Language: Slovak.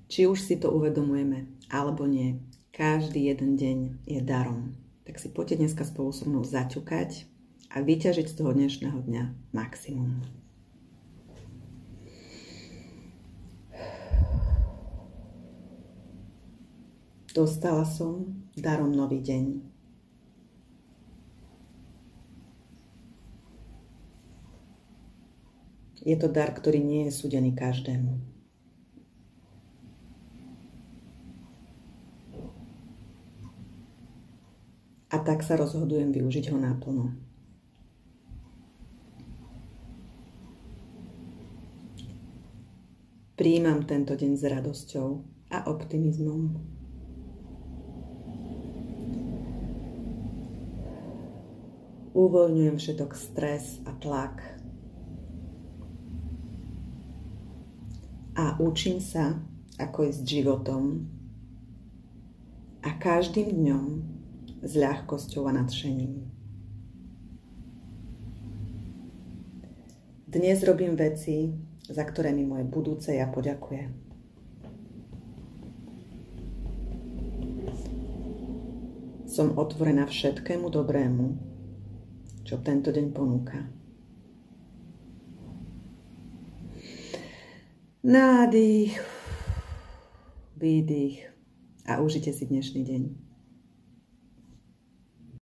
Či už si to uvedomujeme, alebo nie, každý jeden deň je darom. Tak si poďte dneska spolu so mnou zaťukať a vyťažiť z toho dnešného dňa maximum. Dostala som darom nový deň. Je to dar, ktorý nie je súdený každému. A tak sa rozhodujem využiť ho naplno. Prijímam tento deň s radosťou a optimizmom. Uvoľňujem všetok stres a tlak. A učím sa, ako ísť životom a každým dňom s ľahkosťou a nadšením. Dnes robím veci, za ktoré mi moje budúce ja poďakuje. Som otvorená všetkému dobrému, čo tento deň ponúka. Nádych, výdych a užite si dnešný deň.